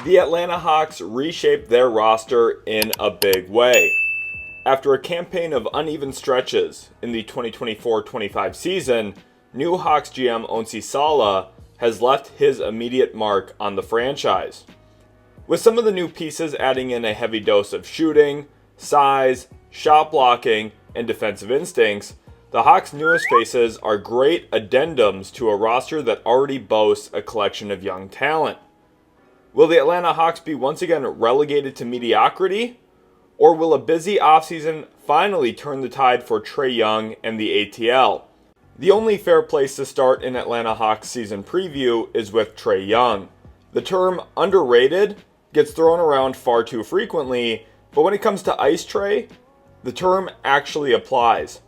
The Atlanta Hawks reshaped their roster in a big way. After a campaign of uneven stretches in the 2024-25 season, new Hawks GM Onsi Sala has left his immediate mark on the franchise. With some of the new pieces adding in a heavy dose of shooting, size, shot blocking, and defensive instincts, the Hawks' newest faces are great addendums to a roster that already boasts a collection of young talent. Will the Atlanta Hawks be once again relegated to mediocrity? Or will a busy offseason finally turn the tide for Trae Young and the ATL? The only fair place to start an Atlanta Hawks season preview is with Trae Young. The term underrated gets thrown around far too frequently, but when it comes to Ice Trae, the term actually applies.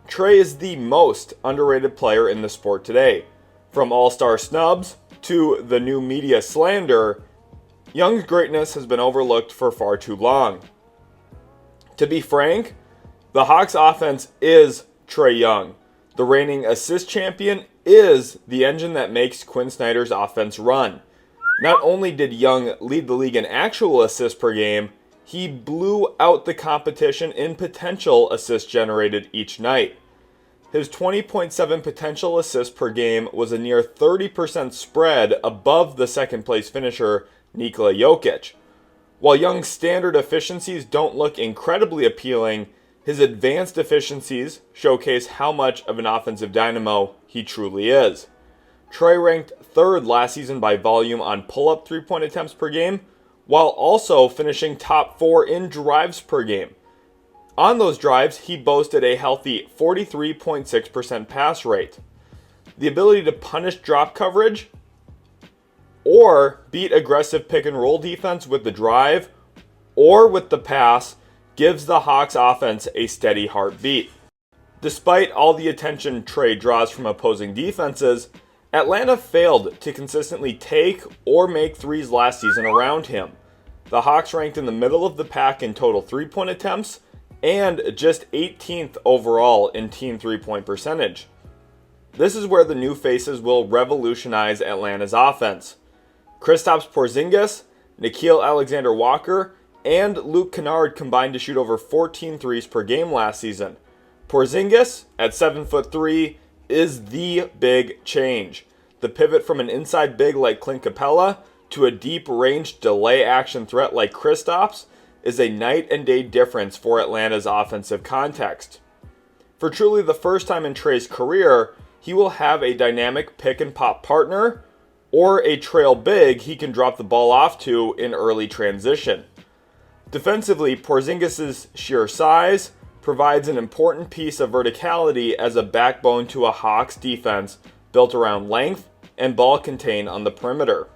Trae is the most underrated player in the sport today. From all-star snubs to the new media slander, Young's greatness has been overlooked for far too long. To be frank, the Hawks offense is Trae Young. The reigning assist champion is the engine that makes Quinn Snyder's offense run. Not only did Young lead the league in actual assists per game, he blew out the competition in potential assists generated each night. His 20.7 potential assists per game was a near 30% spread above the second place finisher Nikola Jokic. While Young's standard efficiencies don't look incredibly appealing, his advanced efficiencies showcase how much of an offensive dynamo he truly is. Trae ranked third last season by volume on pull-up three-point attempts per game, while also finishing top 4 in drives per game. On those drives, he boasted a healthy 43.6% pass rate. The ability to punish drop coverage or beat aggressive pick and roll defense with the drive or with the pass gives the Hawks offense a steady heartbeat. Despite all the attention Trae draws from opposing defenses, Atlanta failed to consistently take or make threes last season around him. The Hawks ranked in the middle of the pack in total three-point attempts and just 18th overall in team three-point percentage. This is where the new faces will revolutionize Atlanta's offense. Kristaps Porzingis, Nickeil Alexander-Walker, and Luke Kennard combined to shoot over 14 threes per game last season. Porzingis, at 7'3", is the big change. The pivot from an inside big like Clint Capella to a deep-range delay action threat like Kristaps is a night and day difference for Atlanta's offensive context. For truly the first time in Trae's career, he will have a dynamic pick-and-pop partner or a trail big he can drop the ball off to in early transition. Defensively, Porzingis' sheer size provides an important piece of verticality as a backbone to a Hawks defense built around length and ball contain on the perimeter.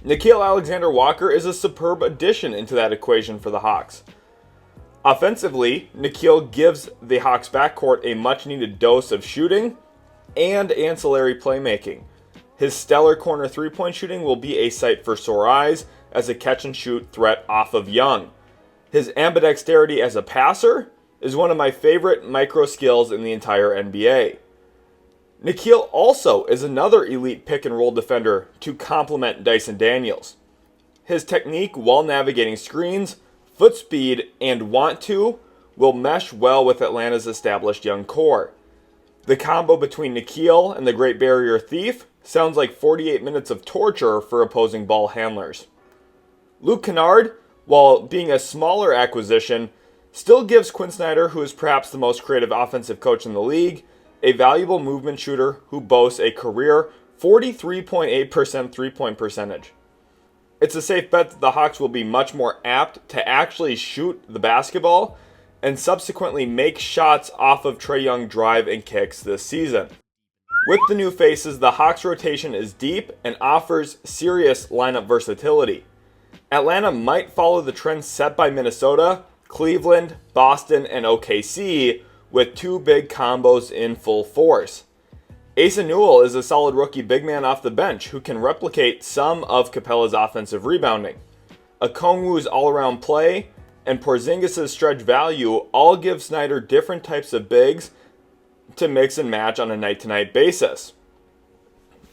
Nickeil Alexander-Walker is a superb addition into that equation for the Hawks. Offensively, Nickeil gives the Hawks backcourt a much-needed dose of shooting and ancillary playmaking. His stellar corner three-point shooting will be a sight for sore eyes as a catch-and-shoot threat off of Young. His ambidexterity as a passer is one of my favorite micro skills in the entire NBA. Nickeil also is another elite pick-and-roll defender to complement Dyson Daniels. His technique while navigating screens, foot speed, and want to will mesh well with Atlanta's established young core. The combo between Nickeil and the Great Barrier Thief sounds like 48 minutes of torture for opposing ball handlers. Luke Kennard, while being a smaller acquisition, still gives Quinn Snyder, who is perhaps the most creative offensive coach in the league, a valuable movement shooter who boasts a career 43.8% three-point percentage. It's a safe bet that the Hawks will be much more apt to actually shoot the basketball and subsequently make shots off of Trae Young drive and kicks this season. With the new faces, the Hawks rotation is deep and offers serious lineup versatility. Atlanta might follow the trend set by Minnesota, Cleveland, Boston, and OKC, with two big combos in full force. Asa Newell is a solid rookie big man off the bench who can replicate some of Capella's offensive rebounding. Okongwu's all-around play and Porzingis' stretch value all give Snyder different types of bigs to mix and match on a night-to-night basis.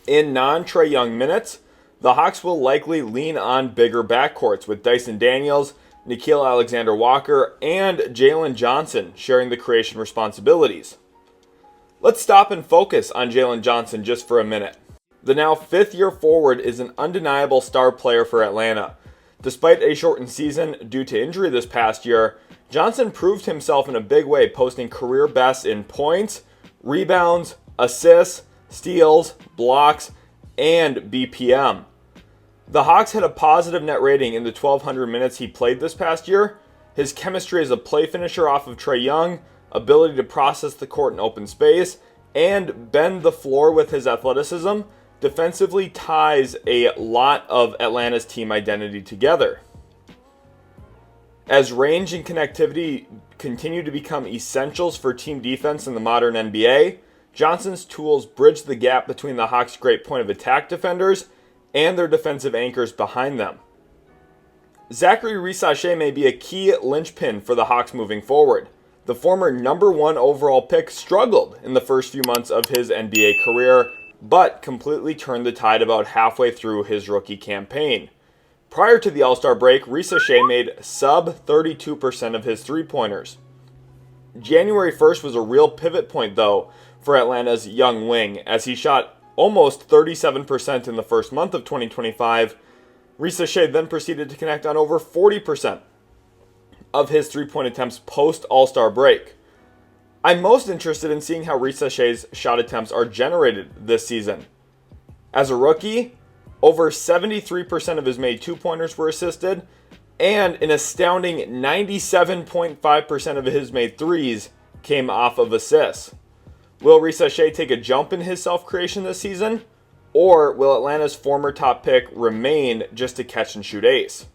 In non-Trae Young minutes, the Hawks will likely lean on bigger backcourts with Dyson Daniels, Nickeil Alexander-Walker, and Jalen Johnson sharing the creation responsibilities. Let's stop and focus on Jalen Johnson just for a minute. The now fifth-year forward is an undeniable star player for Atlanta. Despite a shortened season due to injury this past year, Johnson proved himself in a big way, posting career bests in points, rebounds, assists, steals, blocks, and BPM. The Hawks had a positive net rating in the 1,200 minutes he played this past year. His chemistry as a play finisher off of Trae Young, ability to process the court in open space, and bend the floor with his athleticism defensively ties a lot of Atlanta's team identity together. As range and connectivity continue to become essentials for team defense in the modern NBA, Johnson's tools bridge the gap between the Hawks' great point of attack defenders and their defensive anchors behind them. Zachary Risacher may be a key linchpin for the Hawks moving forward. The former number 1 overall pick struggled in the first few months of his NBA career, but completely turned the tide about halfway through his rookie campaign. Prior to the All-Star break, Risacher made sub 32% of his three-pointers. January 1st was a real pivot point, though, for Atlanta's young wing, as he shot almost 37% in the first month of 2025. Risacher then proceeded to connect on over 40% of his three-point attempts post-All-Star break. I'm most interested in seeing how Risacher's shot attempts are generated this season. As a rookie, over 73% of his made two-pointers were assisted, and an astounding 97.5% of his made threes came off of assists. Will Risacher take a jump in his self-creation this season? Or will Atlanta's former top pick remain just a catch-and-shoot ace?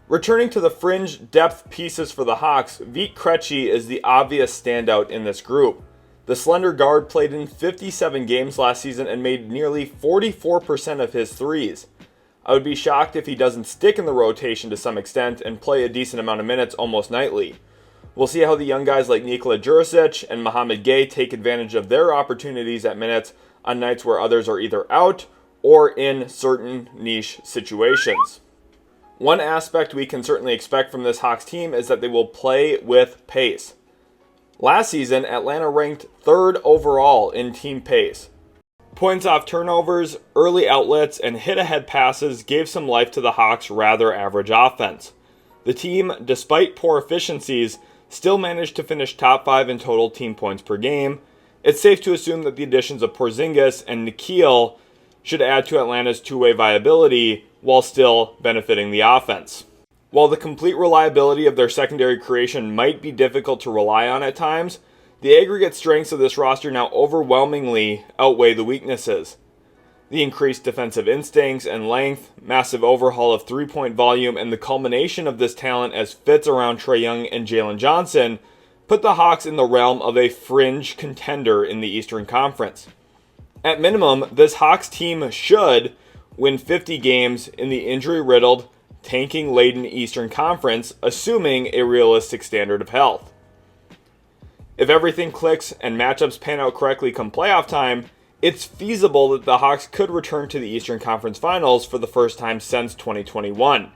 Returning to the fringe depth pieces for the Hawks, Vit Krejci is the obvious standout in this group. The slender guard played in 57 games last season and made nearly 44% of his threes. I would be shocked if he doesn't stick in the rotation to some extent and play a decent amount of minutes almost nightly. We'll see how the young guys like Nikola Jurisic and Mohamed Gay take advantage of their opportunities at minutes on nights where others are either out or in certain niche situations. One aspect we can certainly expect from this Hawks team is that they will play with pace. Last season, Atlanta ranked 3rd overall in team pace. Points off turnovers, early outlets, and hit-ahead passes gave some life to the Hawks' rather average offense. The team, despite poor efficiencies, still managed to finish top 5 in total team points per game. It's safe to assume that the additions of Porzingis and Nickeil should add to Atlanta's two-way viability while still benefiting the offense. While the complete reliability of their secondary creation might be difficult to rely on at times, the aggregate strengths of this roster now overwhelmingly outweigh the weaknesses. The increased defensive instincts and length, massive overhaul of three-point volume, and the culmination of this talent as fits around Trae Young and Jalen Johnson put the Hawks in the realm of a fringe contender in the Eastern Conference. At minimum, this Hawks team should win 50 games in the injury-riddled, tanking-laden Eastern Conference, assuming a realistic standard of health. If everything clicks and matchups pan out correctly come playoff time, it's feasible that the Hawks could return to the Eastern Conference Finals for the first time since 2021.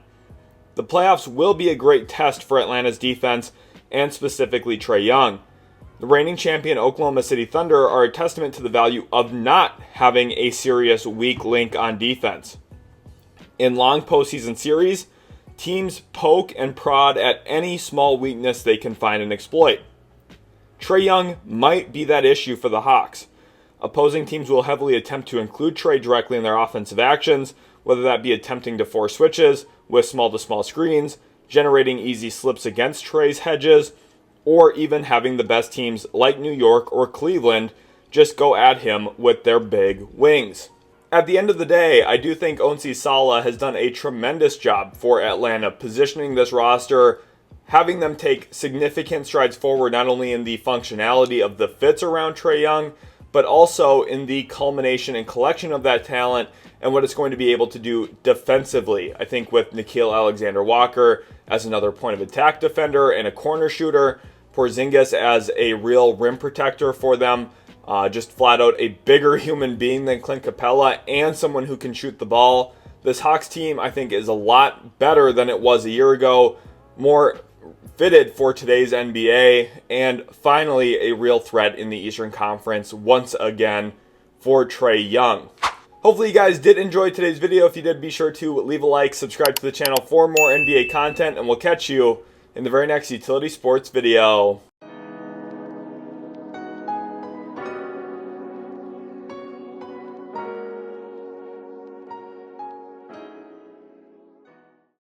The playoffs will be a great test for Atlanta's defense, and specifically Trae Young. The reigning champion Oklahoma City Thunder are a testament to the value of not having a serious weak link on defense. In long postseason series, teams poke and prod at any small weakness they can find and exploit. Trae Young might be that issue for the Hawks. Opposing teams will heavily attempt to include Trae directly in their offensive actions, whether that be attempting to force switches with small-to-small screens, generating easy slips against Trae's hedges, or even having the best teams like New York or Cleveland just go at him with their big wings. At the end of the day, I do think Onsi Sala has done a tremendous job for Atlanta, positioning this roster, having them take significant strides forward, not only in the functionality of the fits around Trae Young, but also in the culmination and collection of that talent and what it's going to be able to do defensively. I think with Nickeil Alexander-Walker as another point of attack defender and a corner shooter, Porzingis as a real rim protector for them, Just flat out a bigger human being than Clint Capella and someone who can shoot the ball. This Hawks team, I think, is a lot better than it was a year ago, more fitted for today's NBA, and finally a real threat in the Eastern Conference once again for Trae Young. Hopefully you guys did enjoy today's video. If you did, be sure to leave a like, subscribe to the channel for more NBA content, and we'll catch you in the very next Utility Sports video.